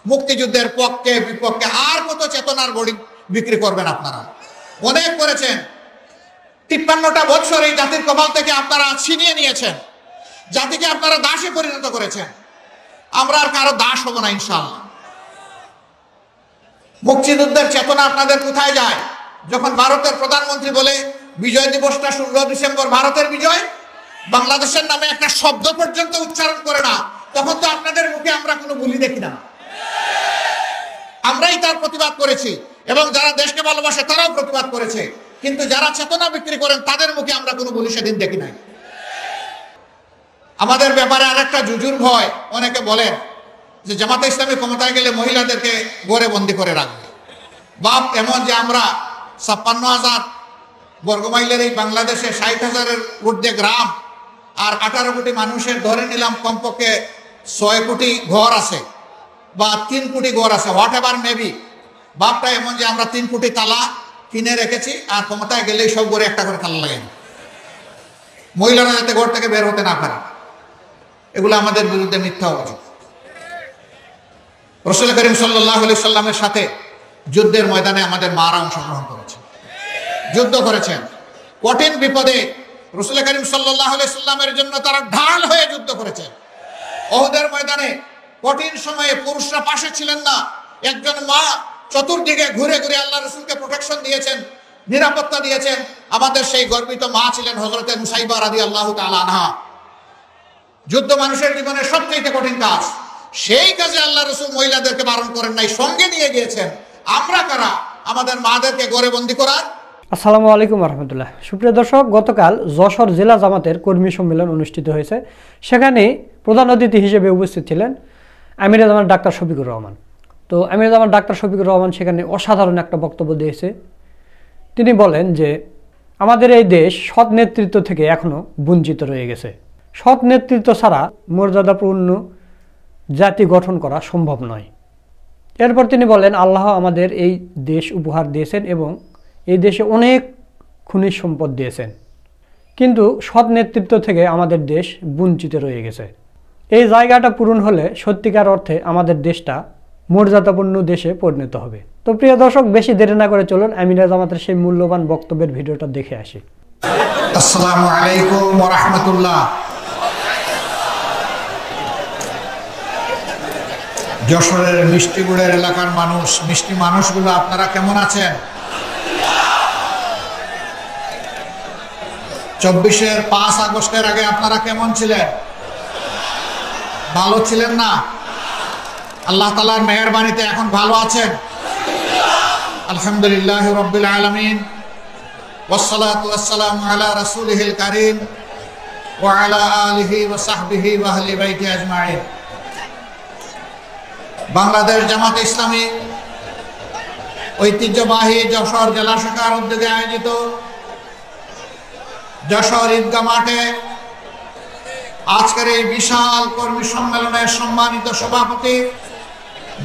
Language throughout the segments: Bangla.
মুক্তিযুদ্ধের পক্ষে বিপক্ষে আর কত চেতনার বড়ি বিক্রি করবেন আপনারা? অনেক করেছেন। 53টা বছর এই জাতির কপাল থেকে আপনারা ছিনিয়ে নিয়েছেন, জাতিকে আপনারা দাসে পরিণত করেছেন। আমরা আর কারো দাস হব না ইনশাআল্লাহ। মুক্তিযুদ্ধের চেতনা আপনাদের কোথায় যায়? যখন ভারতের প্রধানমন্ত্রী বলে বিজয় দিবসটা 16 ডিসেম্বর ভারতের বিজয়, বাংলাদেশের নামে একটা শব্দ পর্যন্ত উচ্চারণ করে না, তখন তো আপনাদের মুখে আমরা কোনো বুলি দেখি না। আমরাই তার প্রতিবাদ করেছি এবং যারা দেশকে ভালোবাসে তারাও প্রতিবাদ করেছে, কিন্তু যারা চেতনা বিক্রি করেন তাদের মুখে আমরা কোনো বুলি সেদিন দেখি নাই। আমাদের ব্যাপারে আরেকটা জুজুর ভয়। অনেকে বলেন যে জামাতে ইসলামী ক্ষমতায় গেলে মহিলাদেরকে ঘরে বন্দি করে রাখবে। বাপ এমন যে আমরা 56,000 বর্গমাইলের এই বাংলাদেশে 60,000-এর ঊর্ধ্বে গ্রাম আর 18 কোটি মানুষের ধরে নিলাম কমপক্ষে 6 কোটি ঘর আছে বা 3 কোটি ঘর আছে, হোয়াট এভার মেবি। বাপটা এমন যে আমরা 3 কোটি তালা কিনে রেখেছি আর ক্ষমতায় গেলেই সব ঘরে একটা করে তালা লাগে, মহিলারা যাতে ঘর থেকে বের হতে না পারে। এগুলো আমাদের বিরুদ্ধে মিথ্যা অভিযোগ। রাসূল করিম সাল্লাল্লাহু আলাইহি সাল্লামের সাথে যুদ্ধের ময়দানে আমাদের মারা অংশগ্রহণ করেছেন, যুদ্ধ করেছেন। কঠিন বিপদে রাসূল করিম সাল্লাল্লাহু আলাইহি সাল্লামের জন্য তারা ঢাল হয়ে যুদ্ধ করেছেন। উহুদের ময়দানে কঠিন সময়ে পুরুষরা পাশে ছিলেন না, একজন মা চতুর্দিকে ঘুরে ঘুরে আল্লাহ রাসূলকে প্রোটেকশন দিয়েছেন, নিরাপত্তা দিয়েছেন। আমাদের সেই গর্বিত মা ছিলেন হযরত মুসাইবা রাদিয়াল্লাহু তাআলা আনহা। যুদ্ধ মানুষের জীবনের সবচেয়ে কঠিন কাজ, সেই কাজে আল্লাহ রাসূল মহিলাদেরকে বারণ করেন নাই, সঙ্গে নিয়ে গিয়েছেন। আমরা কারা আমাদের মাদেরকে ঘরে বন্দী করার? আসসালামু আলাইকুম রহমতুল্লাহ। সুপ্রিয় দর্শক, গতকাল যশোর জেলা জামাতের কর্মী সম্মেলন অনুষ্ঠিত হয়েছে। সেখানে প্রধান অতিথি হিসেবে উপস্থিত ছিলেন আমিরে জামাত ডাক্তার শফিকুর রহমান। তো আমিরে জামাত ডাক্তার শফিকুর রহমান সেখানে অসাধারণ একটা বক্তব্য দিয়েছে। তিনি বলেন যে আমাদের এই দেশ সৎ নেতৃত্ব থেকে এখনও বঞ্চিত রয়ে গেছে। সৎ নেতৃত্ব ছাড়া মর্যাদাপূর্ণ জাতি গঠন করা সম্ভব নয়। এরপর তিনি বলেন আল্লাহ আমাদের এই দেশ উপহার দিয়েছেন এবং এই দেশে অনেক খনিজ সম্পদ দিয়েছেন, কিন্তু সৎ নেতৃত্ব থেকে আমাদের দেশ বঞ্চিত রয়ে গেছে। এই জায়গাটা পূরণ হলে সত্যিকার অর্থে আমাদের দেশটা মর্যাদাপূর্ণ দেশে পরিণত হবে। তো প্রিয় দর্শক, বেশি দেরি না করে চলুন আমিরে জামাতের সেই মূল্যবান বক্তব্যের ভিডিওটা দেখে আসি। আসসালামু আলাইকুম ওয়া রাহমাতুল্লাহ। যশোরের মিষ্টিগুড়ের এলাকার মানুষ, মিষ্টি মানুষগুলো আপনারা কেমন আছেন? 24-এর 5 আগস্টের আগে আপনারা কেমন ছিলেন? ভালো ছিলেন না? আল্লাহ তাআলার মেহেরবানিতে এখন ভালো আছেন? আলহামদুলিল্লাহি রাব্বিল আলামিন, ওয়াসসালাতু ওয়াসসালামু আলা রাসূলিহিল কারীম ওয়া আলা আলিহি ওয়া সাহবিহি ওয়া আহলি বাইতি আজমাইন। বাংলাদেশ জামাত ইসলামী ঐতিহ্যবাহী যশোর জেলা শাখার উদ্যোগে আয়োজিত যশোর ঈদগাহ মাঠে আজকের এই বিশাল কর্মী সম্মেলনের সম্মানিত সভাপতি,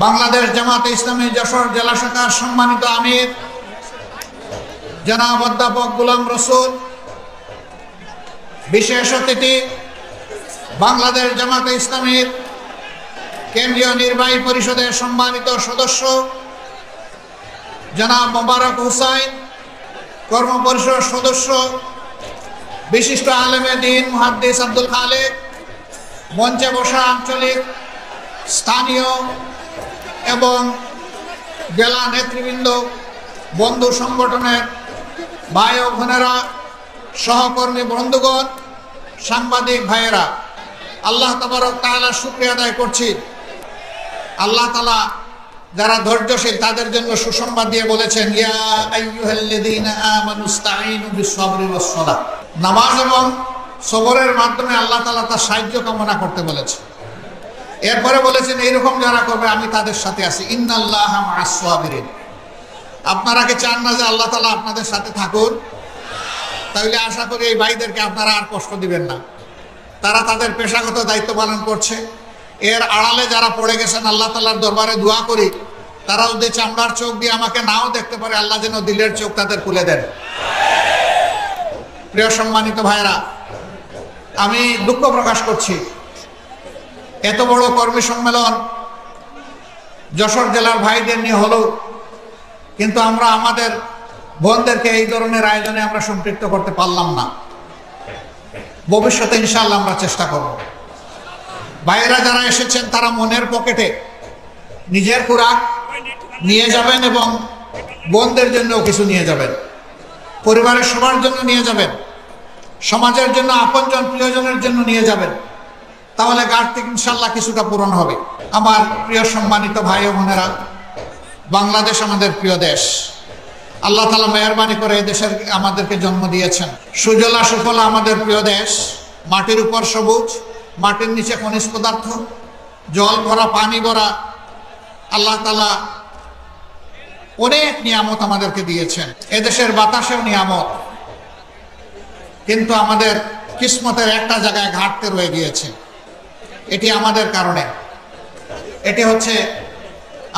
বাংলাদেশ জামাত ইসলামী যশোর জেলা শাখার সম্মানিত আমির জনাব অধ্যাপক গোলাম রসুল, বিশেষ অতিথি বাংলাদেশ জামাত ইসলামীর কেন্দ্রীয় নির্বাহী পরিষদের সম্মানিত সদস্য জনাব মোবারক হুসাইন, কর্ম পরিষদ সদস্য বিশিষ্ট আলেমে দ্বীন মুহাদ্দিস আব্দুল খালেক, মঞ্চে বসা আঞ্চলিক, স্থানীয় এবং জেলা নেতৃবৃন্দ, বন্ধু সংগঠনের ভাই ও বোনেরা, সহকর্মী বন্ধুগণ, সাংবাদিক ভাইয়েরা, আল্লাহ তাবারক তাআলার শুকরিয়া আদায় করছি। আল্লাহ তাআলা যারা ধৈর্যশীল তাদের জন্য সুসংবাদ দিয়ে বলেছেন, ইয়া আইয়ুহাল্লাযীনা আমানুস্তাঈনু বিস-সাবরি ওয়াস-সালাহ। নামাজ এবং সবরের মাধ্যমে আল্লাহ তাআলা তার সাহায্য কামনা করতে বলেছেন। এরপরে বলেছেন এইরকম যারা করবে আমি তাদের সাথে আছি, ইন্নাল্লাহা মা'আস-সাবিরিন। আপনারা কি চান না যে আল্লাহ তাআলা আপনাদের সাথে থাকুন? তাহলে আশা করি এই ভাইদেরকে আপনারা আর কষ্ট দিবেন না। তারা তাদের পেশাগত দায়িত্ব পালন করছে। এর আড়ালে যারা পড়ে গেছেন আল্লাহ তাআলার দরবারে দোয়া করি তারা যদি চামড়ার চোখ দিয়ে আমাকে নাও দেখতে পারে, আল্লাহ যেন দিলের চোখ তাদের খুলে দেন। প্রিয় সম্মানিত ভাইরা, আমি দুঃখ প্রকাশ করছি এত বড় কর্মী সম্মেলন যশোর জেলার ভাইদের নিয়ে হলো, কিন্তু আমরা আমাদের বোনদেরকে এই ধরনের আয়োজনে আমরা সম্পৃক্ত করতে পারলাম না। ভবিষ্যতে ইনশাআল্লাহ আমরা চেষ্টা করব। ভাইয়েরা যারা এসেছেন তারা মনের পকেটে নিজের খোরাক নিয়ে যাবেন এবং বোনদের জন্য কিছু নিয়ে যাবেন, পরিবারের সবার জন্য নিয়ে যাবেন, সমাজের জন্য, আপনজন প্রিয়জনের জন্য নিয়ে যাবেন। তাহলে ঘাটতি ইনশাআল্লাহ কিছুটা পূরণ হবে। আমার প্রিয় সম্মানিত ভাই ও বোনেরা, বাংলাদেশ আমাদের প্রিয় দেশ। আল্লাহ তাআলা মেহেরবানি করে এই দেশের আমাদেরকে জন্ম দিয়েছেন। সুজলা সুফলা আমাদের প্রিয় দেশ, মাটির উপর সবুজ, মাটির নিচে খনিজ পদার্থ, জল ভরা, পানি ভরা। আল্লাহ তাআলা অনেক নিয়ামত আমাদেরকে দিয়েছেন। এদেশের বাতাসেও নিয়ামত, কিন্তু আমাদের কিসমতের একটা জায়গায় ঘাটতে রয়ে গিয়েছে। এটি আমাদের কারণে। এটি হচ্ছে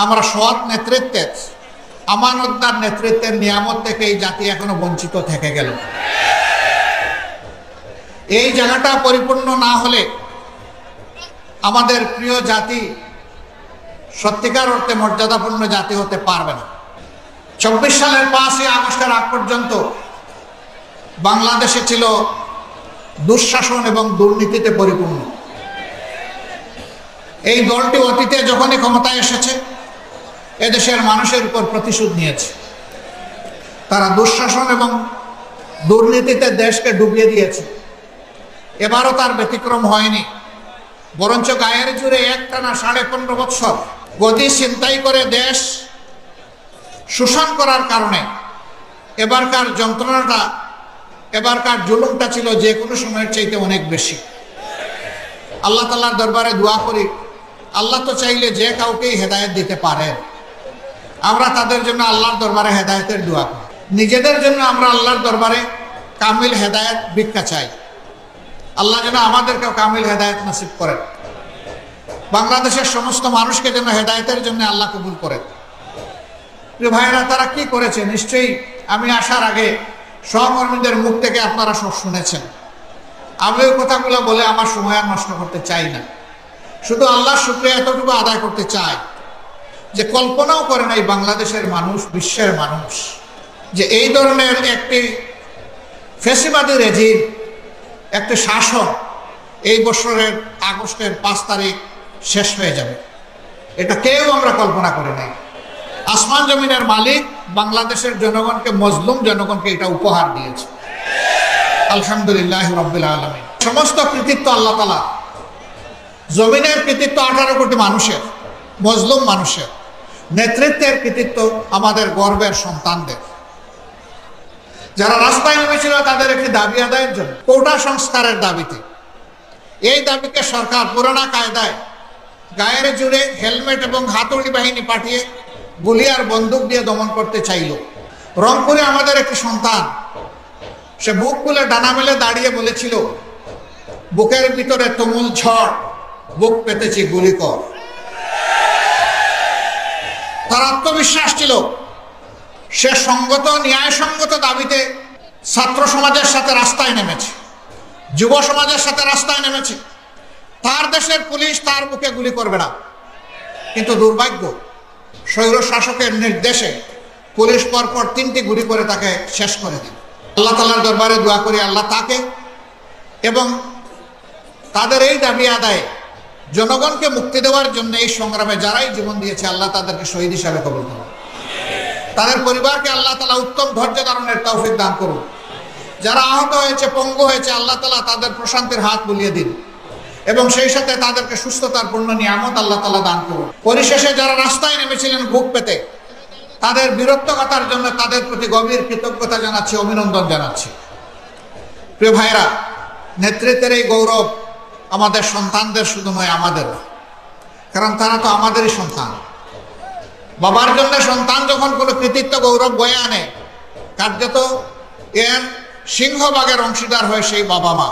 আমরা সৎ নেতৃত্বের, আমানতদার নেতৃত্বের নিয়ামত থেকে এই জাতি এখনো বঞ্চিত থেকে গেল। এই জায়গাটা পরিপূর্ণ না হলে আমাদের প্রিয় জাতি সত্যিকার অর্থে মর্যাদাপূর্ণ জাতি হতে পারবে না। 24 সালের 5ই আগস্টের আগ পর্যন্ত বাংলাদেশে ছিল দুঃশাসন এবং দুর্নীতিতে পরিপূর্ণ। এই দলটি অতীতে যখনই ক্ষমতায় এসেছে এদেশের মানুষের উপর প্রতিশোধ নিয়েছে। তারা দুঃশাসন এবং দুর্নীতিতে দেশকে ডুবিয়ে দিয়েছে। এবারও তার ব্যতিক্রম হয়নি, বরঞ্চ গায়ের জুড়ে একটানা 15.5 বছর গদি ছিনতাই করে দেশ শোষণ করার কারণে এবারকার যন্ত্রণাটা, এবারকার জুলুমটা ছিল যে কোনো সময়ের চাইতে অনেক বেশি। আল্লাহ তাআলার দরবারে দোয়া করি, আল্লাহ তো চাইলে যে কাউকেই হেদায়েত দিতে পারেন। আমরা তাদের জন্য আল্লাহর দরবারে হেদায়েতের দোয়া করি। নিজেদের জন্য আমরা আল্লাহর দরবারে কামিল হেদায়েত ভিক্ষা চাই। আল্লাহ যেন আমাদেরকেও কামিল হেদায়েত নসিব করেন। বাংলাদেশের সমস্ত মানুষকে যেন হেদায়েতের জন্য আল্লাহ কবুল করেন। প্রিয় ভাইরা, তারা কি করেছে নিশ্চয়ই আমি আসার আগে সহকর্মীদের মুখ থেকে আপনারা সব শুনেছেন। আমি ওই কথাগুলো বলে আমার সময় আর নষ্ট করতে চাই না। শুধু আল্লাহর শুকরিয়া এতটুকু আদায় করতে চাই যে কল্পনাও করে নাই বাংলাদেশের মানুষ, বিশ্বের মানুষ, যে এই ধরনের একটি ফ্যাসিবাদী রেজিম, একটি শাসন এই বছরের আগস্টের 5 তারিখ শেষ হয়ে যাবে। এটা কেউ আমরা কল্পনা করি নাই। আসমান জমিনের মালিক বাংলাদেশের জনগণকে, মজলুম জনগণকে এটা উপহার দিয়েছে। আলহামদুলিল্লাহ রাব্বিল আলামিন। সমস্ত কৃতিত্ব আল্লাহ তাআলা। জমিনের কৃতিত্ব 18 কোটি মানুষের, মজলুম মানুষের। নেতৃত্বের কৃতিত্ব আমাদের গর্বের সন্তানদের। যারা রাস্তায় নেমেছিল তাদের একটি দাবি আদায়ের জন্য, কোটা সংস্কারের দাবিতে। এই দাবিকে সরকার পুরানা কায়দায় গায়ের জুড়ে হেলমেট এবং হাতুড়ি বাহিনী পাঠিয়ে গুলি আর বন্দুক দিয়ে দমন করতে চাইল। রংপুরে আমাদের একটি সন্তান, সে বুক খুলে ডানা মেলে দাঁড়িয়ে বলেছিল, বুকের ভিতরে তুমুল ঝড়, বুক পেতেছি, গুলি কর। তার আত্মবিশ্বাস ছিল। সে সঙ্গত, ন্যায়সঙ্গত দাবিতে ছাত্র সমাজের সাথে রাস্তায় নেমেছে, যুব সমাজের সাথে রাস্তায় নেমেছে। তার দেশের পুলিশ তার বুকে গুলি করবে না, কিন্তু দুর্ভাগ্য, স্বৈর শাসকের নির্দেশে পুলিশ পরপর 3টি গুলি করে তাকে শেষ করে দিল। আল্লাহ তাআলার দরবারে দোয়া করি আল্লাহ তাকে এবং তাদের এই দাবি আদায়ে জনগণকে মুক্তি দেওয়ার জন্য এই সংগ্রামে যারাই জীবন দিয়েছে আল্লাহ তাদেরকে শহীদ হিসাবে কবুল করুন। তাদের পরিবারকে আল্লাহ তাআলা উত্তম ধৈর্য ধারণের তৌফিক দান করুন। যারা আহত হয়েছে, পঙ্গু হয়েছে, আল্লাহ তাআলা তাদের প্রশান্তির হাত বুলিয়ে দিন এবং সেই সাথে তাদেরকে সুস্থতার পূর্ণ নিয়ামত আল্লাহ তাআলা দান করুন। পরিশেষে যারা রাস্তায় নেমেছিলেন বুক পেতে, তাদের বীরত্বগাথার জন্য তাদের প্রতি গভীর কৃতজ্ঞতা জানাচ্ছি, অভিনন্দন জানাচ্ছি। প্রিয় ভাইরা, নেতৃত্বের এই গৌরব আমাদের সন্তানদের শুধু নয়, আমাদের, কারণ তারা তো আমাদেরই সন্তান। বাবার জন্য সন্তান যখন কোনো কৃতিত্ব গৌরব বয়ে আনে, কার্যত এর সিংহভাগের অংশীদার হয় সেই বাবা মা।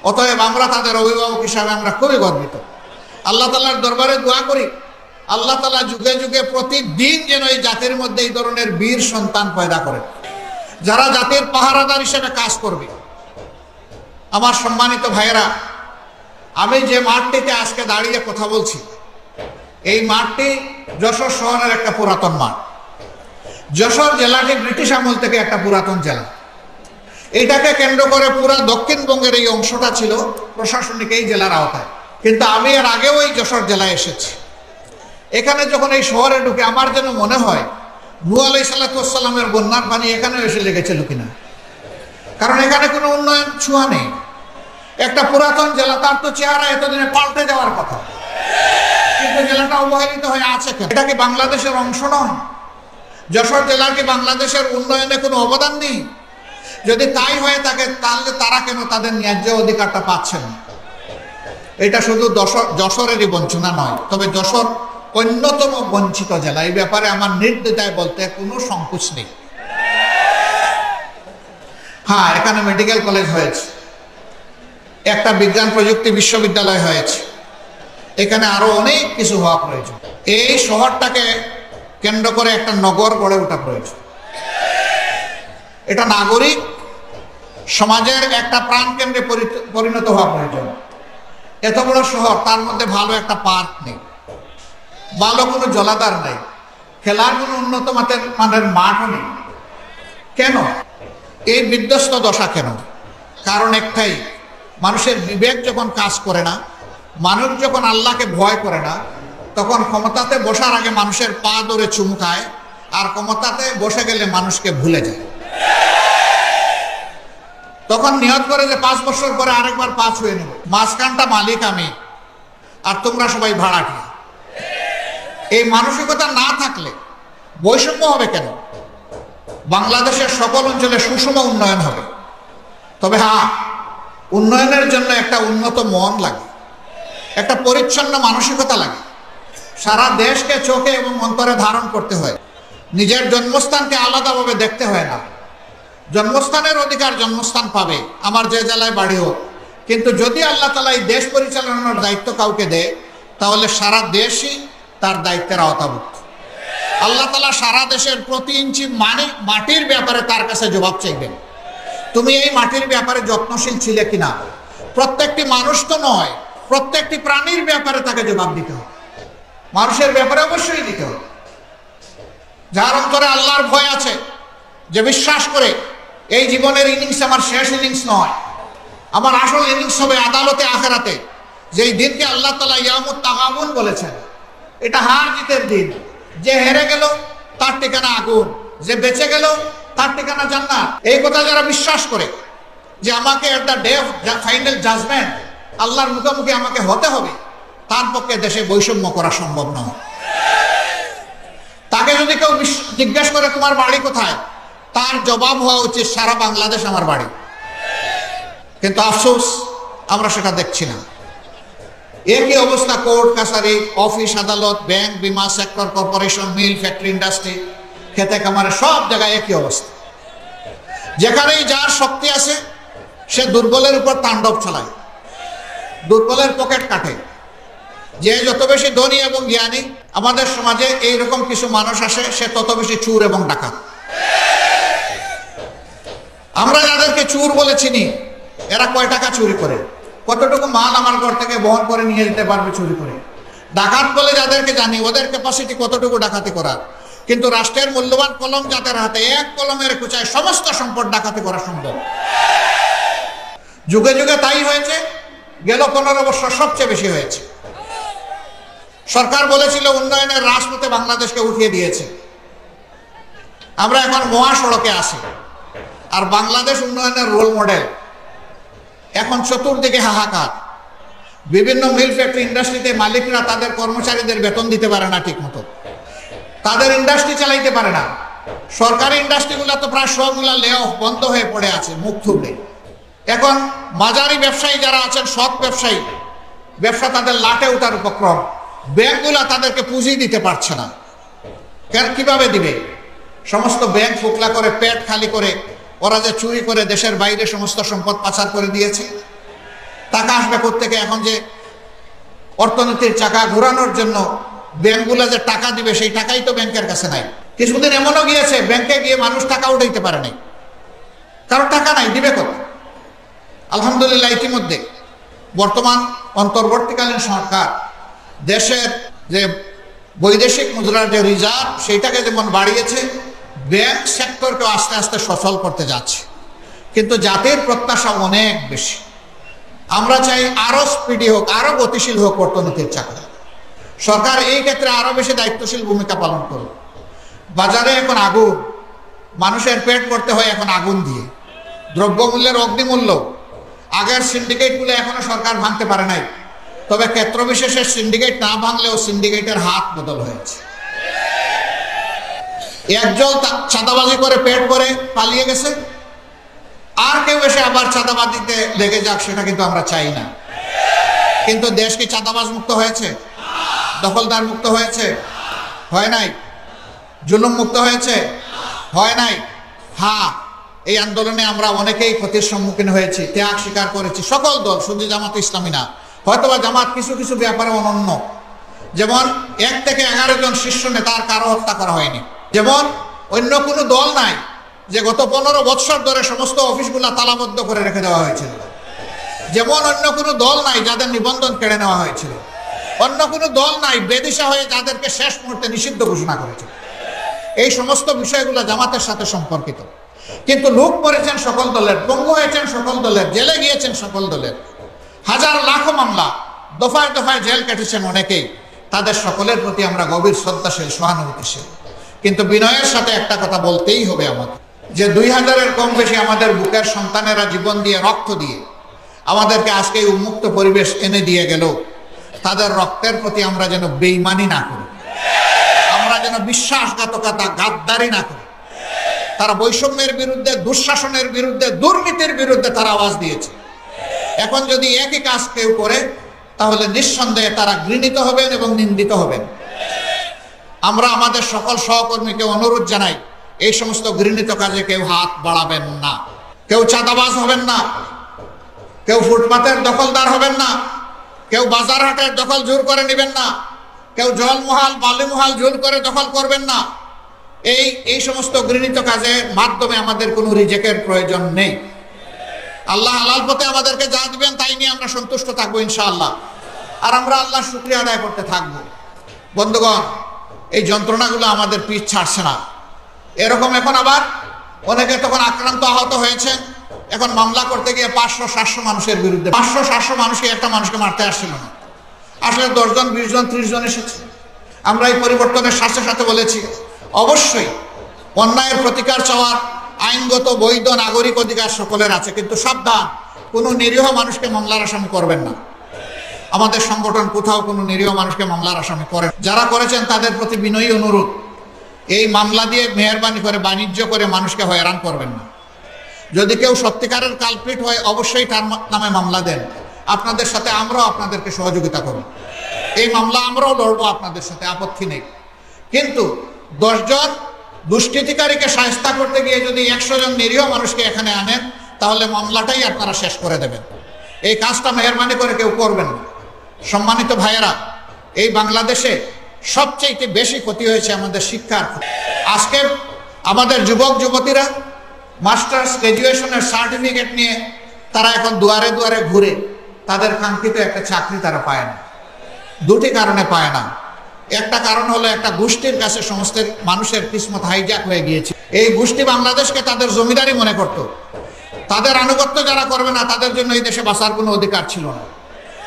অতএব আমরা তাদের অভিভাবক হিসাবে আমরা খুবই গর্বিত। আল্লাহ তাআলার দরবারে দোয়া করি আল্লাহ তাআলা যুগে যুগে প্রতিদিন যেন এই জাতির মধ্যে এই ধরনের বীর সন্তান পয়দা করেন, যারা জাতির পাহারাদার হিসেবে কাজ করবে। আমার সম্মানিত ভাইয়েরা, আমি যে মাঠটিতে আজকে দাঁড়িয়ে কথা বলছি, এই মাঠটি যশোর শহরের একটা পুরাতন মাঠ। যশোর জেলাটি ব্রিটিশ আমল থেকে একটা পুরাতন জেলা। এটাকে কেন্দ্র করে পুরা দক্ষিণবঙ্গের এই অংশটা ছিল প্রশাসনিক এই জেলার আওতায়। কিন্তু আমি এর আগেও এই যশোর জেলায় এসেছি। এখানে যখন এই শহরে ঢুকে আমার যেন মনে হয় নূহ আলাইহিস সালামের বন্যার পানি এখানেও এসে লেগেছিল কিনা, কারণ এখানে কোনো উন্নয়ন ছোঁয়া নেই। একটা পুরাতন জেলা, তার তো চেহারা এতদিনে পাল্টে যাওয়ার কথা, কিন্তু জেলাটা অবহেলিত হয়ে আছে কেন? এটা কি বাংলাদেশের অংশ নয়? যশোর জেলার কি বাংলাদেশের উন্নয়নে কোনো অবদান নেই? যদি তাই হয়ে থাকে তাহলে তারা কেন তাদের ন্যায্য অধিকারটা পাচ্ছে না? এটা শুধু যশোরেরই বঞ্চনা নয়, তবে যশোর অন্যতম বঞ্চিত জেলা। এই ব্যাপারে আমার নির্দ্বিধায় বলতে কোনো সংকোচ নেই। হ্যাঁ, এখানে মেডিকেল কলেজ হয়েছে, একটা বিজ্ঞান প্রযুক্তি বিশ্ববিদ্যালয় হয়েছে, এখানে আরো অনেক কিছু হওয়া প্রয়োজন। এই শহরটাকে কেন্দ্র করে একটা নগর গড়ে ওঠা প্রয়োজন। এটা নাগরিক সমাজের একটা প্রাণ কেন্দ্রে পরিণত হওয়া প্রয়োজন। এত বড় শহর, তার মধ্যে ভালো একটা পার্ক নেই, ভালো কোনো জলাধার নেই, খেলার কোনো উন্নত মানের মাঠও নেই। কেন এই বিধ্বস্ত দশা? কেন? কারণ একটাই, মানুষের বিবেক যখন কাজ করে না, মানুষ যখন আল্লাহকে ভয় করে না, তখন ক্ষমতাতে বসার আগে মানুষের পা ধরে চুমকায়, আর ক্ষমতাতে বসে গেলে মানুষকে ভুলে যায়। তখন নিয়ত করে যে 5 বছর পরে আরেকবার পা ছুঁয়ে নেব, মাঝখানটা মালিক আমি আর তোমরা সবাই ভাড়াটিয়া। এই মানসিকতা না থাকলে বৈষম্য হবে কেন? বাংলাদেশের সকল অঞ্চলে সুষম উন্নয়ন হবে। তবে হ্যাঁ, উন্নয়নের জন্য একটা উন্নত মন লাগে, একটা পরিচ্ছন্ন মানসিকতা লাগে। সারা দেশকে চোখে এবং অন্তরে ধারণ করতে হয়। নিজের জন্মস্থানকে আলাদাভাবে দেখতে হয় না। জন্মস্থানের অধিকার জন্মস্থান পাবে, আমার যে জেলায় বাড়ি হোক। কিন্তু যদি আল্লাহ তাআলা এই দেশ পরিচালনার দায়িত্ব কাউকে দেয়, তাহলে সারা দেশই তার দায়িত্বের আওতাভুক্ত। আল্লাহ তাআলা সারা দেশের প্রতি ইঞ্চি মাটির ব্যাপারে তার কাছে জবাব চাইবেন। তুমি এই মাটির ব্যাপারে যত্নশীল ছিলে কিনা? প্রত্যেকটি মানুষ তো নয়, প্রত্যেকটি প্রাণীর ব্যাপারে তাকে জবাব দিতে হবে। মানুষের ব্যাপারে অবশ্যই দিতে হবে। যার অন্তরে আল্লাহর ভয় আছে, যে বিশ্বাস করে এই জীবনের ইনিংস আমার শেষ ইনিংস নয়, আমার আসল ইনিংস হবে আদালতে আখিরাতে, যেই দিনকে আল্লাহ তাআলা ইয়ামুত তাগাবুন বলেছেন। এটা হার জিতের দিন। যে হেরে গেল তার ঠিকানা আগুন, যে বেঁচে গেল তার ঠিকানা জান্নাত। এই কথা যারা বিশ্বাস করে যে আমাকে একটা ডে অফ ফাইনাল জাজমেন্ট, আল্লাহর মুখোমুখি আমাকে হতে হবে, তার পক্ষে দেশে বৈষম্য করা সম্ভব নয়। তাকে যদি কেউ জিজ্ঞেস করে তোমার বাড়ি কোথায়, তার জবাব হওয়া উচিত সারা বাংলাদেশ আমার বাড়ি। কিন্তু আফসোস, আমরা সেটা দেখছি না। একই অবস্থা কোর্ট কাছারি, অফিস আদালত, ব্যাংক, বিমা সেক্টর, কর্পোরেশন, মিল, ফ্যাক্টরি, ইন্ডাস্ট্রি, খেতে খামারে, সব জায়গায় একই অবস্থা। যেখানেই যার শক্তি আছে সে দুর্বলের উপর তাণ্ডব চালায়, দুর্বলের পকেট কাটে। যে যত বেশি ধনী এবং জ্ঞানী, আমাদের সমাজে এইরকম কিছু মানুষ আসে, সে তত বেশি চুর এবং ডাকাত। আমরা যাদেরকে চুর বলে চিনি, এরা কয় টাকা চুরি করে, কতটুকু মাল আমার ঘর থেকে বহন করে নিয়ে যেতে পারবে চুরি করে। ডাকাত বলে যাদেরকে জানি, ওদের ক্যাপাসিটি কতটুকু ডাকাতি করার। কিন্তু রাষ্ট্রের মূল্যবান কলম যাদের হাতে, এক কলমের কুচায় সমস্ত সম্পদ ডাকাতি করা সম্ভব। যুগে যুগে তাই হয়েছে, গেল 15 বছর সবচেয়ে বেশি হয়েছে। সরকার বলেছিল উন্নয়নের রাজপথে বাংলাদেশকে উঠিয়ে দিয়েছে। আমরা এখন মহাসড়কে আছি, আর বাংলাদেশ উন্নয়নের রোল মডেল। এখন চতুর্দিকে হাহাকার। বিভিন্ন মিল, ফ্যাক্টরি, ইন্ডাস্ট্রিতে মালিকরা তাদের কর্মচারীদের বেতন দিতে পারে না ঠিক মতো, তাদের ইন্ডাস্ট্রি চালাইতে পারে না। সরকারি ইন্ডাস্ট্রিগুলো তো প্রায় সবগুলা লে অফ, বন্ধ হয়ে পড়ে আছে মুখ থুবড়ে। এখন মাঝারি ব্যবসায়ী যারা আছেন, সৎ ব্যবসায়ী, ব্যবসা তাদের লাটে ওঠার উপক্রম। ব্যাংকগুলা তাদেরকে পুঁজি দিতে পারছে না। কিভাবে দিবে? সমস্ত ব্যাংক ফোকলা করে, পেট খালি করে, ওরা যে চুরি করে দেশের বাইরে সমস্ত সম্পদ পাচার করে দিয়েছে। টাকা আসবে কোত্থেকে? এখন যে অর্থনীতির চাকা ঘোরানোর জন্য ব্যাংকগুলা যে টাকা দিবে, সেই টাকাই তো ব্যাংকের কাছে নাই। কিছুদিন এমনও গিয়েছে ব্যাংকে গিয়ে মানুষ টাকা উঠাইতে পারে নাই, কারণ টাকা নাই, দিবে কত? আলহামদুলিল্লাহ, ইতিমধ্যে বর্তমান অন্তর্বর্তীকালীন সরকার দেশের যে বৈদেশিক মুদ্রার যে রিজার্ভ সেইটাকে যেমন বাড়িয়েছে, ব্যাংক সেক্টরকে আস্তে আস্তে সচল করতে যাচ্ছে। কিন্তু জাতির প্রত্যাশা অনেক বেশি। আমরা চাই আরো স্পিডি হোক, আরো গতিশীল হোক অর্থনীতির চাকা। সরকার এই ক্ষেত্রে আরো বেশি দায়িত্বশীল ভূমিকা পালন করবে। বাজারে এখন আগুন, মানুষের পেট করতে হয় এখন আগুন দিয়ে। দ্রব্যমূল্যের অগ্নিমূল্য, আগের সিন্ডিকেটগুলো এখনো সরকার ভাঙতে পারে নাই, তবে ক্ষেত্র বিশেষে সিন্ডিকেট না ভাঙলেও সিন্ডিকেটের হাত বদল হয়েছে। একজন চাঁদাবাজি করে পেট করে পালিয়ে গেছে, আর কেউ এসে আবার চাঁদাবাজিতে লেগে যাক, সেটা কিন্তু আমরা চাই না। কিন্তু দেশ কি চাঁদাবাজ মুক্ত হয়েছে? দখলদার মুক্ত হয়েছে? হয় নাই। জুলুম মুক্ত হয়েছে? হয় নাই। হ্যাঁ, এই আন্দোলনে আমরা অনেকেই ক্ষতির সম্মুখীন হয়েছি, ত্যাগ স্বীকার করেছি, সকল দল, শুধু জামাত ইসলামী না। হয়তোবা জামাত কিছু কিছু ব্যাপারে অনন্য, যেমন 1 থেকে 11 জন শীর্ষ নেতার কারো হত্যা করা হয়নি। যেমন অন্য কোনো দল নাই যে গত 15 বৎসর ধরে সমস্ত অফিসগুলা তালাবদ্ধ করে রেখে দেওয়া হয়েছিল। যেমন অন্য কোনো দল নাই যাদের নিবন্ধন কেড়ে নেওয়া হয়েছিল। অন্য কোনো দল নাই বেদিশা হয়ে যাদেরকে শেষ মুহূর্তে নিষিদ্ধ ঘোষণা করেছিল। এই সমস্ত বিষয়গুলো জামাতের সাথে সম্পর্কিত। কিন্তু লোক মরেছেন সকল দলের, পঙ্গু হয়েছেন সকল দলের, জেলে গিয়েছেন সকল দলের, হাজার লাখো মামলা, দফায় দফায় জেল কেটেছেন অনেকেই। তাদের সকলের প্রতি আমরা গভীর শ্রদ্ধাশীল, সহানুভূতিশীল। কিন্তু বিনয়ের সাথে একটা কথা বলতেই হবে আমাদের, যে 2000-এর কম বেশি আমাদের বুকের সন্তানেরা জীবন দিয়ে, রক্ত দিয়ে আমাদেরকে আজকে এই উন্মুক্ত পরিবেশ এনে দিয়ে গেল। তাদের রক্তের প্রতি আমরা যেন বেঈমানি না করি, আমরা যেন বিশ্বাসঘাতকতা, গাদ্দারি না করি। তারা বৈষম্যের বিরুদ্ধে, দুঃশাসনের বিরুদ্ধে, দুর্নীতির বিরুদ্ধে তারা আওয়াজ দিয়েছে। এখন যদি একই কাজ কেউ করে, তাহলে নিঃসন্দেহে তারা ঘৃণিত হবেন এবং নিন্দিত হবেন। আমরা আমাদের সকল সহকর্মীকে অনুরোধ জানাই, এই সমস্ত ঘৃণিত কাজে কেউ হাত বাড়াবেন না, কেউ চাঁদাবাজ হবেন না, কেউ ফুটপাতের দখলদার হবেন না, কেউ বাজার হাটের দখল জোর করে নেবেন না, কেউ জলমহাল, বালিমহাল জোর করে দখল করবেন না। এই সমস্ত ঘৃণিত কাজের মাধ্যমে আমাদের কোনো রিজেকের প্রয়োজন নেই। আল্লাহ হালাল পথে আমাদেরকে যা দিবেন তাই নিয়ে আমরা সন্তুষ্ট থাকবো ইনশাআল্লাহ। আর আমরা আল্লাহর শুকরিয়া আদায় করতে থাকবো। বন্ধুগণ, এই যন্ত্রণাগুলো আমাদের পিছ ছাড়ছে না। এরকম এখন আবার অনেকে তখন আক্রান্ত, আহত হয়েছেন, এখন মামলা করতে গিয়ে 500-700 মানুষের বিরুদ্ধে, 500-700 মানুষকে, একটা মানুষকে মারতে আসছিল না, আসলে 10 জন, 20 জন, 30 জন এসেছে। আমরা এই পরিবর্তনের সাথে সাথে বলেছি, অবশ্যই অন্যায়ের প্রতিকার চাওয়ার আইনগত বৈধ নাগরিক অধিকার সকলের আছে, কিন্তু সাবধান, কোনো নিরীহ মানুষকে মামলার আসামি করবেন না। আমাদের সংগঠন কোথাও কোনো নিরীহ মানুষকে মামলার আসামি করেন। যারা করেছেন তাদের প্রতি বিনয়ী অনুরোধ, এই মামলা দিয়ে মেহরবানি করে, বাণিজ্য করে মানুষকে হয়রান করবেন না। যদি কেউ সত্যিকারের কালপ্রিট হয়, অবশ্যই তার নামে মামলা দেন। আপনাদের সাথে আমরাও আপনাদেরকে সহযোগিতা করব, এই মামলা আমরাও লড়বো আপনাদের সাথে, আপত্তি নেই। কিন্তু 10 জন দুষ্কৃতিকারীকে শায়েস্তা করতে গিয়ে যদি 100 জন নিরীহ মানুষকে এখানে আনেন, তাহলে মামলাটাই আপনারা শেষ করে দেবেন। এই কাজটা মেহরবানি করে কেউ করবেন না। সম্মানিত ভাইয়েরা, এই বাংলাদেশে সবচেয়ে বেশি ক্ষতি হয়েছে আমাদের শিক্ষার। আজকে আমাদের যুবক যুবতীরা মাস্টার্স, গ্র্যাজুয়েশনের সার্টিফিকেট নিয়ে তারা এখন দুয়ারে দুয়ারে ঘুরে, তাদের কাঙ্ক্ষিত একটা চাকরি তারা পায় না। 2টি কারণে পায় না। একটা কারণ হলো, একটা গোষ্ঠীর কাছে সমস্ত মানুষের কিসমত হাইজ্যাক হয়ে গিয়েছে। এই গোষ্ঠী বাংলাদেশকে তাদের জমিদারি মনে করত। তাদের আনুগত্য যারা করবে না, তাদের জন্য এই দেশে বাঁচার কোনো অধিকার ছিল না।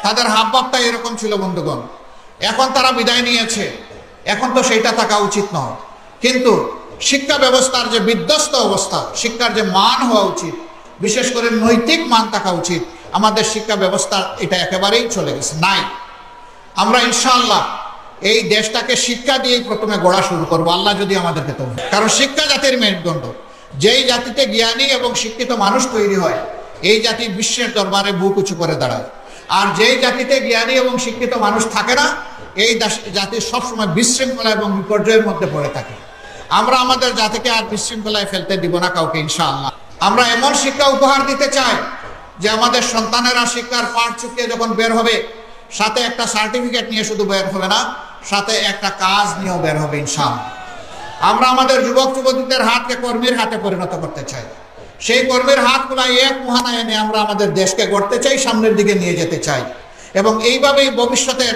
তাদের হাবভাবটা এরকম ছিল বন্ধুগণ। এখন তারা বিদায় নিয়েছে, এখন তো সেইটা থাকা উচিত নয়। কিন্তু শিক্ষা ব্যবস্থার যে বিধ্বস্ত অবস্থা, শিক্ষার যে মান হওয়া উচিত, বিশেষ করে নৈতিক মান থাকা উচিত, আমাদের শিক্ষা ব্যবস্থা এটা একেবারেই চলে গেছে, নাই। আমরা ইনশাআল্লাহ এই দেশটাকে শিক্ষা দিয়েই প্রথমে গড়া শুরু করবো, আল্লাহ যদি আমাদেরকে তো। কারণ শিক্ষা জাতির মেরুদণ্ড। যেই জাতিতে জ্ঞানী এবং শিক্ষিত মানুষ তৈরি হয়, এই জাতি বিশ্বের দরবারে বুক উঁচু করে দাঁড়ায়। আর যেই জাতিতে জ্ঞানী এবং শিক্ষিত মানুষ থাকে না, এই জাতি সবসময় বিশৃঙ্খলা এবং বিপর্যয়ের মধ্যে পড়ে থাকে। আমরা আমাদের জাতিকে আর বিশৃঙ্খলায় ফেলতে দিব না কাউকে ইনশাআল্লাহ। আমরা এমন শিক্ষা উপহার দিতে চাই যে আমাদের সন্তানেরা শিক্ষার পাঠ চুকিয়ে যখন বের হবে, সাথে একটা সার্টিফিকেট নিয়ে শুধু বের হবে না, সাথে একটা কাজ নিয়েও বের হবে ইনশাআল্লাহ। আমরা আমাদের যুবক যুবতীদের হাতকে কর্মীর হাতে পরিণত করতে চাই। সেই কর্মীর হাতগুলো এক মুহানা এনে আমরা আমাদের দেশকে গড়তে চাই, সামনের দিকে নিয়ে যেতে চাই। এবং এইভাবেই ভবিষ্যতের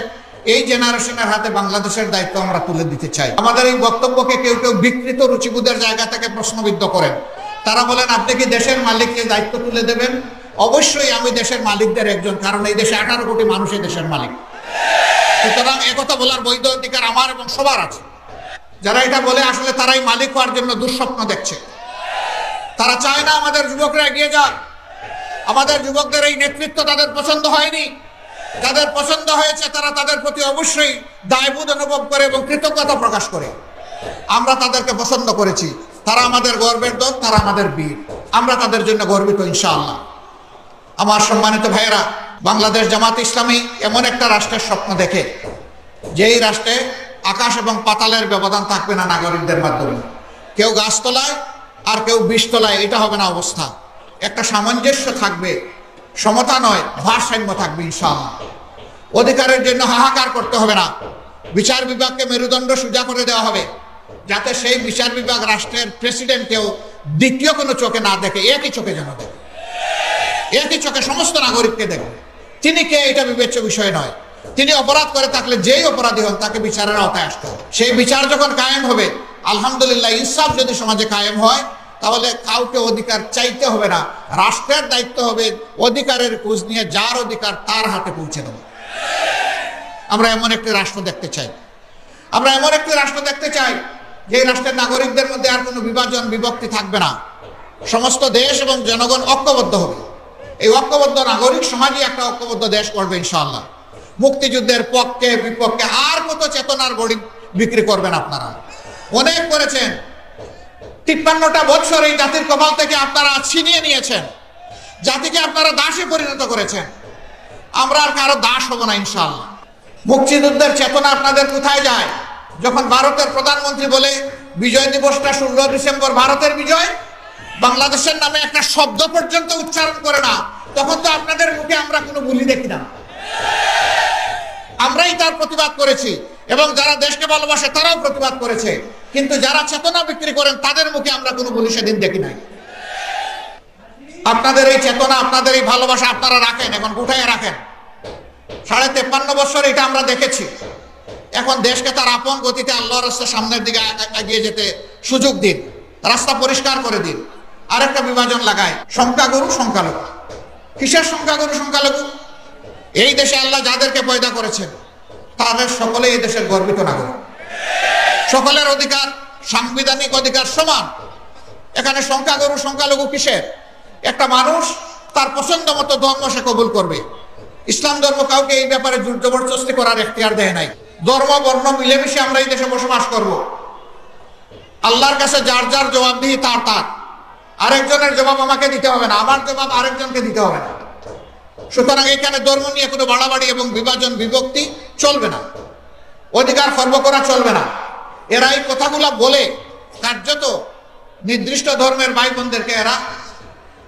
এই জেনারেশনের হাতে বাংলাদেশের দায়িত্ব আমরা তুলে দিতে চাই। আমাদের এই বক্তব্যকে কেউ কেউ বিকৃত রুচিবোধের জায়গা থেকে প্রশ্নবিদ্ধ করেন। তারা বলেন, আপনি কি দেশের মালিককে দায়িত্ব তুলে দেবেন? অবশ্যই আমি দেশের মালিকদের একজন, কারণ এই দেশে 18 কোটি মানুষ এই দেশের মালিক। সুতরাং একথা বলার বৈধ অধিকার আমার এবং সবার আছে। যারা এটা বলে আসলে তারাই মালিক হওয়ার জন্য দুঃস্বপ্ন দেখছে। তারা চায় না আমাদের যুবকরা এগিয়ে যাক। আমাদের যুবকদের এই নেতৃত্ব তাদের পছন্দ হয়নি। যাদের পছন্দ হয়েছে তারা তাদের প্রতি অবশ্যই দায়বোধ অনুভব করে এবং কৃতজ্ঞতা প্রকাশ করে। আমরা তাদেরকে পছন্দ করেছি, তারা আমাদের গর্বের দল, তারা আমাদের বীর, আমরা তাদের জন্য গর্বিত ইনশাআল্লাহ। আমার সম্মানিত ভাইয়েরা, বাংলাদেশ জামাত ইসলামী এমন একটা রাষ্ট্রের স্বপ্ন দেখে যেই রাষ্ট্রে আকাশ এবং পাতালের ব্যবধান থাকবে না নাগরিকদের মাধ্যমে। কেউ গাছতলায় আর কেউ বিষতলায়, এটা হবে না অবস্থা। একটা সামঞ্জস্য থাকবে, সমতা নয় ভারসাম্য থাকবে ইনশাআল্লাহ। অধিকারের জন্য হাহাকার করতে হবে না। বিচার বিভাগকে মেরুদণ্ড সোজা করে দেওয়া হবে, যাতে সেই বিচার বিভাগ রাষ্ট্রের প্রেসিডেন্টকেও দ্বিতীয় কোনো চোখে না দেখে, একই চোখে যেন দেখে, একই চোখে সমস্ত নাগরিককে দেখবে। তিনি কে এটা বিবেচ্য বিষয় নয়। তিনি অপরাধ করে থাকলে যেই অপরাধী হন তাকে বিচারের আওতায় আসতে হবে। সেই বিচার যখন কায়েম হবে, আলহামদুলিল্লাহ, ইনসাফ যদি সমাজে কায়েম হয়, তাহলে কাউকে অধিকার চাইতে হবে না। রাষ্ট্রের দায়িত্ব হবে অধিকারের খোঁজ নিয়ে যার অধিকার তার হাতে পৌঁছে দেওয়া। আমরা এমন একটি রাষ্ট্র দেখতে চাই। আমরা এমন একটি রাষ্ট্র দেখতে চাই যে রাষ্ট্রের নাগরিকদের মধ্যে আর কোনো বিভাজন বিভক্তি থাকবে না। সমস্ত দেশ এবং জনগণ ঐক্যবদ্ধ হবে। এই ঐক্যবদ্ধ নাগরিক সমাজই একটা ঐক্যবদ্ধ দেশ করবে ইনশাআল্লাহ। মুক্তিযুদ্ধের পক্ষে বিপক্ষে আর কত চেতনার গড়ি বিক্রি করবেন আপনারা? অনেক করেছেন। 53টা বছর এই জাতির কপাল থেকে আপনারা ছিনিয়ে নিয়েছেন। জাতিকে আপনারা দাসে পরিণত করেছেন। আমরা আর কারো দাস হব না ইনশাআল্লাহ। মুক্তিযুদ্ধের চেতনা আপনাদের কোথায় যায়? যখন ভারতের প্রধানমন্ত্রী বলে বিজয় দিবসটা 16 ডিসেম্বর ভারতের বিজয়, বাংলাদেশের নামে একটা শব্দ পর্যন্ত উচ্চারণ করে না, তখন তো আপনাদের মুখে আমরা কোনো বুলি দেখি না। আমরাই তার প্রতিবাদ করেছি এবং যারা দেশকে ভালোবাসে তারাও প্রতিবাদ করেছে, কিন্তু যারা চেতনা বিক্রি করেন তাদের মুখে আমরা কোনো বুলি সেদিন দেখি নাই। আপনাদের এই চেতনা, আপনাদের এই ভালোবাসা আপনারা রাখেন, এখন কোথায় রাখেন? 53.5 বছর এটা আমরা দেখেছি। এখন দেশকে তার আপন গতিতে আল্লাহর রাস্তার সামনের দিকে এগিয়ে যেতে সুযোগ দিন, রাস্তা পরিষ্কার করে দিন। আরেকটা বিভাজন লাগায়, সংখ্যাগুরু সংখ্যালঘু। কিসের সংখ্যাগুরু সংখ্যালঘু? এই দেশে আল্লাহ যাদেরকে পয়দা করেছেন তাদের সকলে এই দেশের গর্বিত নাগরিক। সকলের অধিকার, সাংবিধানিক অধিকার সমান। এখানে সংখ্যাগুরু সংখ্যালঘু কিসের? একটা মানুষ তার পছন্দ মতো ধর্ম সে কবুল করবে। ইসলাম ধর্ম কাউকে এই ব্যাপারে জোর জবরদস্তি করার এখতিয়ার দেয় নাই। ধর্ম বর্ণ মিলেমিশে আমরা এই দেশে বসবাস করব। আল্লাহর কাছে যার যার জবাবদিহি তার তার। আরেকজনের জবাব আমাকে দিতে হবে না, আমার জবাব আরেকজনকে দিতে হবে না। সুতরাং এখানে ধর্ম নিয়ে কোনো বাড়াবাড়ি এবং বিভাজন বিভক্তি চলবে না। অধিকার খর্ব করা চলবে না। এরা এই কথাগুলো বলে কার্যত নির্দিষ্ট ধর্মের ভাই বোনদেরকে এরা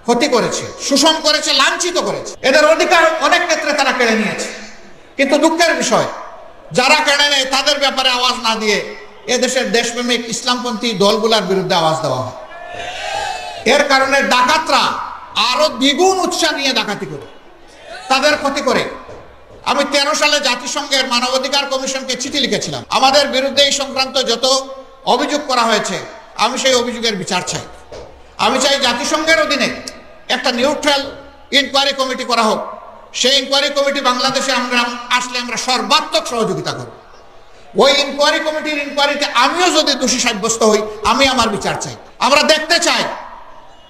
ক্ষতি করেছে, শোষণ করেছে, লাঞ্ছিত করেছে। এদের অধিকার অনেক ক্ষেত্রে তারা কেড়ে নিয়েছে। কিন্তু দুঃখের বিষয়, যারা কেড়ে নেয় তাদের ব্যাপারে আওয়াজ না দিয়ে এদেশের দেশপ্রেমিক ইসলামপন্থী দলগুলোর বিরুদ্ধে আওয়াজ দেওয়া হয়। এর কারণে ডাকাতরা আরো দ্বিগুণ উৎসাহ নিয়ে ডাকাতি করে, তাদের ক্ষতি করে। আমি 13 সালে জাতিসংঘের মানবাধিকার কমিশনকে চিঠি লিখেছিলাম। আমাদের বিরুদ্ধে এই সংক্রান্ত যত অভিযোগ করা হয়েছে, আমি সেই অভিযোগের বিচার চাই। আমি চাই জাতিসংঘের অধীনে একটা নিউট্রাল ইনকোয়ারি কমিটি করা হোক। সেই ইনকোয়ারি কমিটি বাংলাদেশে আমরা আসলে আমরা সর্বাত্মক সহযোগিতা করব। ওই ইনকোয়ারি কমিটির ইনকোয়ারিতে আমিও যদি দোষী সাব্যস্ত হই, আমি আমার বিচার চাই। আমরা দেখতে চাই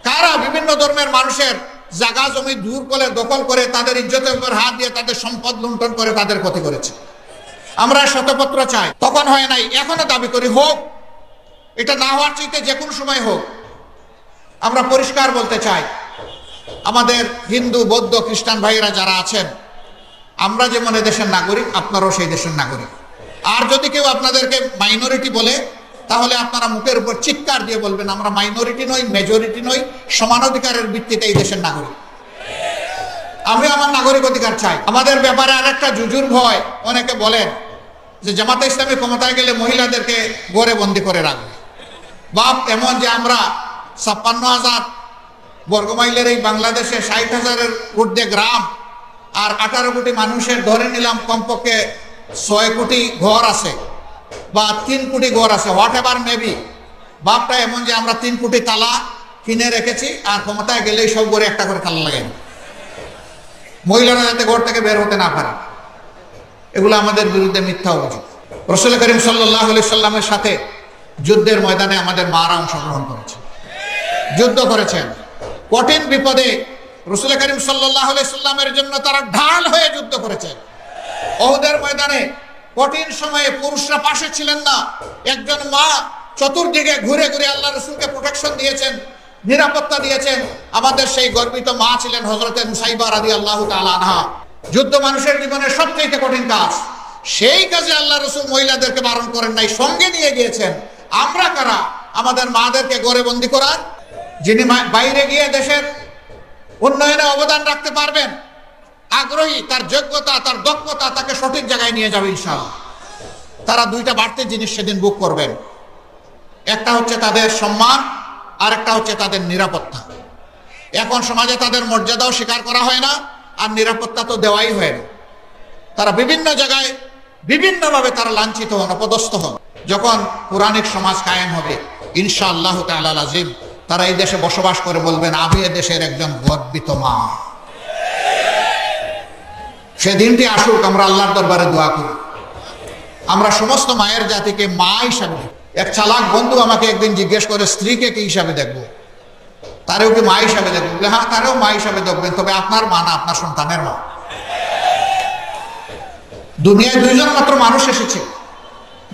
কারা বিভিন্ন ধর্মের মানুষের জায়গা জমি দূর করে দখল করে তাদের ইজ্জতের উপর হাত দিয়ে তাদের সম্পদ লুণ্ঠন করে তাদের ক্ষতি করেছে। আমরা শতপত্র চাই, তখন হয় নাই, এখনো দাবি করি হোক। এটা না হওয়ার চাইতে যে কোনো সময় হোক। আমরা পরিষ্কার বলতে চাই, আমাদের হিন্দু বৌদ্ধ খ্রিস্টান ভাইয়েরা যারা আছেন, আমরা যেমন এদেশের নাগরিক, আপনারাও সেই দেশের নাগরিক। আর যদি কেউ আপনাদেরকে মাইনরিটি বলে, তাহলে আপনারা মুখের উপর চিৎকার দিয়ে বলবেন, আমরা মাইনরিটি নই, মেজরিটি নই, সমান অধিকারের ভিত্তিতে এই দেশের নাগরিক। আমি আমার নাগরিক অধিকার চাই। আমাদের ব্যাপারে আরেকটা জুজুর ভয়, অনেকে বলেন যে জামাতে ইসলামী ক্ষমতায় গেলে মহিলাদেরকে ঘরে বন্দি করে রাখবে। বাপ এমন যে আমরা 56,000 বর্গমাইলের এই বাংলাদেশে 60,000-এর ঊর্ধ্বে গ্রাম আর 18 কোটি মানুষের ধরে নিলাম কমপক্ষে 6 কোটি ঘর আছে বা 3 কোটি ঘর আছে, হোয়াট এভার মেবি, বাপটা এমন যে আমরা 3 কোটি তালা কিনে রেখেছি আর ক্ষমতায় গেলেই সব ঘরে একটা করে তালা লাগাই, মহিলারা যাতে ঘর থেকে বের হতে না পারে। এগুলো আমাদের বিরুদ্ধে মিথ্যা অভিযোগ। রাসূল করিম সাল্লাল্লাহু আলাইহি সাল্লামের সাথে যুদ্ধের ময়দানে আমাদের মারা অংশগ্রহণ করেছে, যুদ্ধ করেছেন। কঠিন বিপদে রাসূল করিম সাল্লাল্লাহু আলাইহি সাল্লামের জন্য তারা ঢাল হয়ে যুদ্ধ করেছেন। উহুদের ময়দানে কঠিন সময়ে পুরুষরা পাশে ছিলেন না, একজন মা চতুর্দিকে ঘুরে ঘুরে আল্লাহ রাসূলকে প্রোটেকশন দিয়েছেন, নিরাপত্তা দিয়েছেন। আমাদের সেই গর্বিত মা ছিলেন হযরতে নুসাইবা রাদিয়াল্লাহু তাআলা আনহা। যুদ্ধ মানুষের জীবনের সবচেয়ে কঠিন কাজ, সেই কাজে আল্লাহ রাসূল মহিলাদেরকে বারণ করেন নাই, সঙ্গে নিয়ে গিয়েছেন। আমরা কারা আমাদের মাদেরকে ঘরে বন্দী করার? যিনি বাইরে গিয়ে দেশের উন্নয়নে অবদান রাখতে পারবেন, আগ্রহী, তার যোগ্যতা, তার দক্ষতা তাকে সঠিক জায়গায় নিয়ে যাবে ইনশাআল্লাহ। তারা দুইটা বাড়তি জিনিস সেদিন বুক করবেন, একটা হচ্ছে তাদের সম্মান, আর একটা হচ্ছে তাদের নিরাপত্তা। এখন সমাজে তাদের মর্যাদাও স্বীকার করা হয় না, আর নিরাপত্তা তো দেওয়াই হয় না। তারা বিভিন্ন জায়গায় বিভিন্নভাবে তারা লাঞ্ছিত হন, অপদস্থ হন। যখন পুরাণিক সমাজ কায়েম হবে ইনশাআল্লাহ তাআলা আযীম, তারা এই দেশে বসবাস করে বলবেন আমি এ দেশের একজন গর্বিত মা। সেদিনটি আসুক, আমরা আল্লাহর দরবারে দোয়া করি। আমরা সমস্ত মায়ের জাতিকে মা হিসাবে, এক চালাক বন্ধু আমাকে একদিন জিজ্ঞেস করে স্ত্রীকে কি হিসাবে দেখবো, তারেও কি মা হিসাবে দেখবো? হ্যাঁ, তারেও মা হিসাবে দেখবেন, তবে আপনার মা না, আপনার সন্তানের মা। দুনিয়ায় দুইজন মাত্র মানুষ এসেছে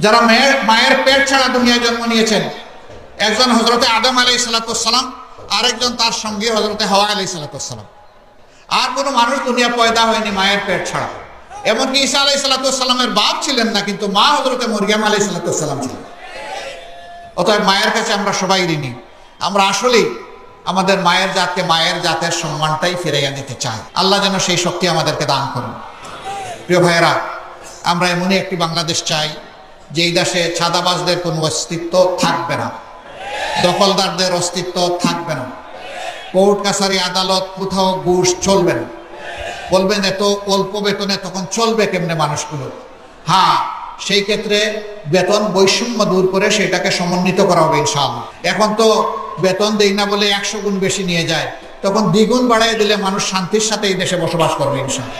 যারা মায়ের পেট ছাড়া দুনিয়ায় জন্ম নিয়েছেন, একজন হযরতে আদম আলাইহিস সালাম, আরেকজন তার সঙ্গে হযরতে হাওয়া আলাইহিস সালাম। আর কোনো মানুষ দুনিয়া পয়দা হয়নি মায়ের পেট ছাড়া। এমনকি ঈসা আলাইহিস সালামের বাপ ছিলেন না, কিন্তু মা হযরতে মরিয়ম আলাইহিস সালাম ছিলেন। অতএব মায়ের কাছে আমরা সবাই ঋণী। আমরা আসলেই আমাদের মায়ের জাতকে, মায়ের জাতের সম্মানটাই ফিরাইয়া দিতে চাই। আল্লাহ যেন সেই শক্তি আমাদেরকে দান করুন। প্রিয় ভাইয়েরা, আমরা এমনই একটি বাংলাদেশ চাই যেই দেশে ছাদাবাজদের কোনো অস্তিত্ব থাকবে না, দখলদারদের অস্তিত্ব থাকবে না, কোর্ট কাছারি আদালত কোথাও ঘুষ চলবে না। বলবেন এত অল্প বেতনে তখন চলবে কেমনে মানুষগুলো? হ্যাঁ, সেই ক্ষেত্রে বেতন বৈষম্য দূর করে সেটাকে সমন্বিত করা হবে ইনশাআল্লাহ। এখন তো বেতন দেই না বলে 100 গুণ বেশি নিয়ে যায়, তখন দ্বিগুণ বাড়াই দিলে মানুষ শান্তির সাথে এই দেশে বসবাস করবে ইনশাআল্লাহ।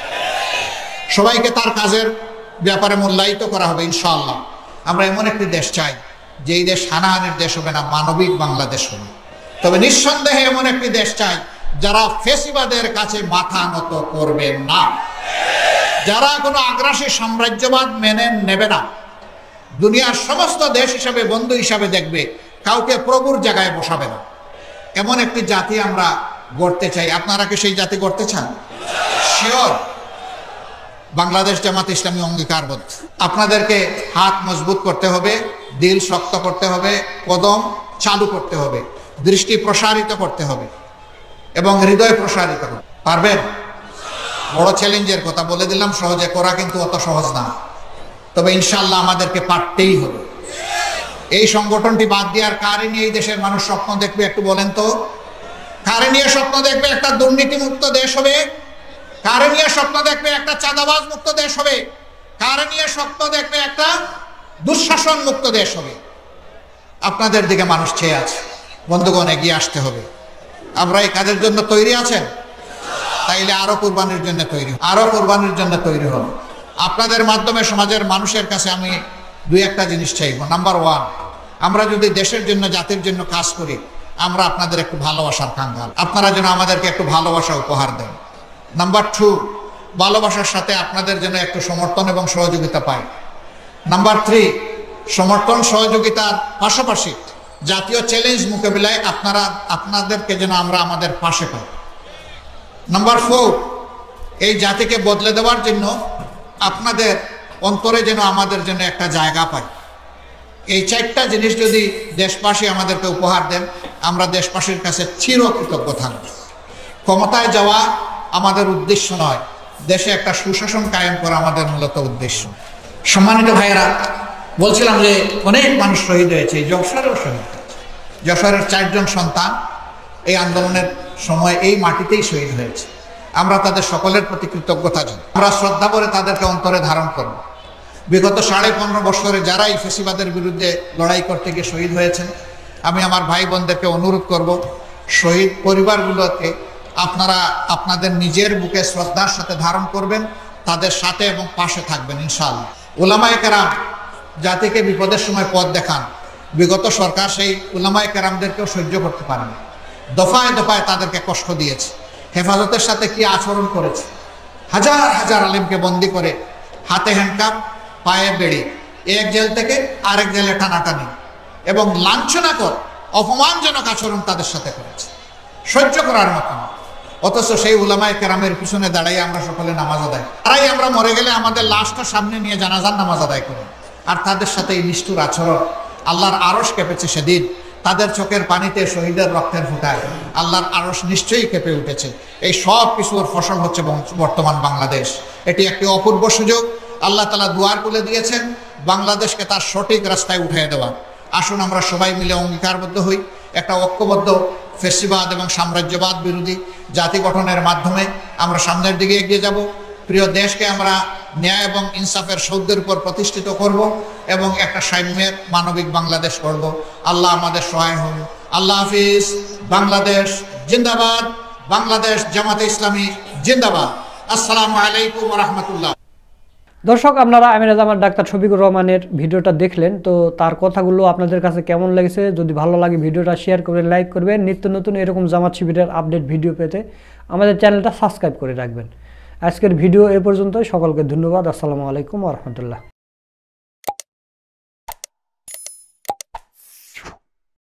সবাইকে তার কাজের ব্যাপারে মূল্যায়িত করা হবে ইনশাআল্লাহ। আমরা এমন একটি দেশ চাই যেই দেশ হানাহানির দেশ হবে না, মানবিক বাংলাদেশ হবে। তবে নিঃসন্দেহে এমন একটি দেশ চাই যারা ফেসিবাদের কাছে মাথা নত করবে না, যারা কোনো আগ্রাসী সাম্রাজ্যবাদ মেনে নেবে না, দুনিয়ার সমস্ত দেশ হিসাবে বন্ধু হিসাবে দেখবে, কাউকে প্রভুর জায়গায় বসাবে না। এমন একটি জাতি আমরা গড়তে চাই। আপনারা কি সেই জাতি গড়তে চান? শিওর। বাংলাদেশ জামাত ইসলামী অঙ্গীকারবদ্ধ। আপনাদেরকে হাত মজবুত করতে হবে, দিল শক্ত করতে হবে, কদম চালু করতে হবে, দৃষ্টি প্রসারিত করতে হবে এবং হৃদয় প্রসারিত করতে পারবেন। বড় চ্যালেঞ্জের কথা বলে দিলাম, সহজে করা কিন্তু অত সহজ না, তবে ইনশাআল্লাহ আমাদেরকে পারতেই হবে। এই সংগঠনটি বাদ দেওয়ার কারে নিয়ে এই দেশের মানুষ স্বপ্ন দেখবে একটু বলেন তো? কারে নিয়ে স্বপ্ন দেখবে একটা দুর্নীতিমুক্ত দেশ হবে? কারে নিয়ে স্বপ্ন দেখবে একটা চাঁদাবাজ মুক্ত দেশ হবে? কারে নিয়ে স্বপ্ন দেখবে একটা দুঃশাসন মুক্ত দেশ হবে? আপনাদের দিকে মানুষ চেয়ে আছে। বন্ধুগণ, এগিয়ে আসতে হবে। আমরা এই কাজের জন্য তৈরি আছেন? তাইলে আরো কুরবানির জন্য তৈরি, আরো কুরবানির জন্য তৈরি হন। আপনাদের মাধ্যমে সমাজের মানুষের কাছে আমি দুই একটা জিনিস চাইব। নাম্বার 1, আমরা যদি দেশের জন্য, জাতির জন্য কাজ করি, আমরা আপনাদের একটু ভালোবাসার কাঙ্গাল, আপনারা যেন আমাদেরকে একটু ভালোবাসা উপহার দেন। নাম্বার 2, ভালোবাসার সাথে আপনাদের যেন একটু সমর্থন এবং সহযোগিতা পাই। নাম্বার 3, সমর্থন সহযোগিতার পাশাপাশি জাতীয় চ্যালেঞ্জ মোকাবিলায় আপনাদেরকে যেন আমরা আমাদের পাশে পাই। নাম্বার 4, এই জাতিকে বদলে দেওয়ার জন্য আপনাদের অন্তরে যেন আমাদের জন্য একটা জায়গা পাই। এই 4টা জিনিস যদি দেশবাসী আমাদেরকে উপহার দেন, আমরা দেশবাসীর কাছে চিরকৃতজ্ঞ থাকব। ক্ষমতায় যাওয়া আমাদের উদ্দেশ্য নয়, দেশে একটা সুশাসন কায়েম করা আমাদের মূলত উদ্দেশ্য। সম্মানিত ভাইয়েরা, বলছিলাম যে অনেক মানুষ শহীদ হয়েছে, যশোরেও শহীদ হয়েছে। যশোরের 4 জন সন্তান এই আন্দোলনের সময় এই মাটিতেই শহীদ হয়েছে। আমরা তাদের সকলের প্রতি কৃতজ্ঞতা জানাই। আমরা শ্রদ্ধা করে তাদেরকে অন্তরে ধারণ করব। বিগত 15.5 বছরে যারা এই ফেসিবাদের বিরুদ্ধে লড়াই করতে গিয়ে শহীদ হয়েছেন, আমি আমার ভাই বোনদেরকে অনুরোধ করব, শহীদ পরিবারগুলোকে আপনারা আপনাদের নিজের বুকে শ্রদ্ধার সাথে ধারণ করবেন, তাদের সাথে এবং পাশে থাকবেন ইনশাআল্লাহ। উলামায়ে কেরাম জাতিকে বিপদের সময় পথ দেখান। বিগত সরকার সেই উলামায়ে কেরামদেরকেও সহ্য করতে পারেনি, দফায় দফায় তাদেরকে কষ্ট দিয়েছে, হেফাজতের সাথে কি আচরণ করেছে, হাজার হাজার আলেমকে বন্দি করে হাতে হ্যান্ডকাপ, পায়ে বেড়ি, এক জেল থেকে আরেক জেলে টানাটানি এবং লাঞ্ছনাকর অপমানজনক আচরণ তাদের সাথে করেছে, সহ্য করার মতো না। অথচ সেই উলামায়ে কেরামের পিছনে দাঁড়াই আমরা সকলে নামাজ আদায়, তারাই আমরা মরে গেলে আমাদের লাশটা সামনে নিয়ে জানাজার নামাজ আদায় করি। আর তাদের সাথে এই নিষ্ঠুর আচরণ, আল্লাহর আরশ কেঁপেছে সেদিন, তাদের চোখের পানিতে শহীদের রক্তের ফোঁটায় আল্লাহর আরশ নিশ্চয়ই কেঁপে উঠেছে। এই সব কিছুর ফসল হচ্ছে বর্তমান বাংলাদেশ। এটি একটি অপূর্ব সুযোগ, আল্লাহ তাআলা দুয়ার খুলে দিয়েছেন বাংলাদেশকে তার সঠিক রাস্তায় উঠিয়ে দেওয়া। আসুন আমরা সবাই মিলে অঙ্গীকারবদ্ধ হই, একটা ঐক্যবদ্ধ ফেসিবাদ এবং সাম্রাজ্যবাদ বিরোধী জাতি গঠনের মাধ্যমে আমরা সামনের দিকে এগিয়ে যাব। প্রিয় দেশকে আমরা ন্যায় এবং ইনসাফের সৌধের উপর প্রতিষ্ঠিত করব এবং একটা সাম্যের মানবিক বাংলাদেশ করব। আল্লাহ আমাদের সহায় হন। আল্লাহ হাফিজ। বাংলাদেশ জিন্দাবাদ। বাংলাদেশ জামাতে ইসলামী জিন্দাবাদ। আসসালামু আলাইকুম ওয়া রাহমাতুল্লাহ। দর্শক, আপনারা আমিরে জামাত ডাক্তার শফিকুর রহমানের ভিডিওটা দেখলেন, তো তার কথাগুলো আপনাদের কাছে কেমন লেগেছে? যদি ভালো লাগে ভিডিওটা শেয়ার করবেন, লাইক করবেন। নিত্য নতুন এরকম জামাত শিবিরের আপডেট ভিডিও পেতে আমাদের চ্যানেলটা সাবস্ক্রাইব করে রাখবেন। আজকের ভিডিও এ পর্যন্তই। সকলকে ধন্যবাদ। আসসালামু আলাইকুম ওয়া রাহমাতুল্লাহ।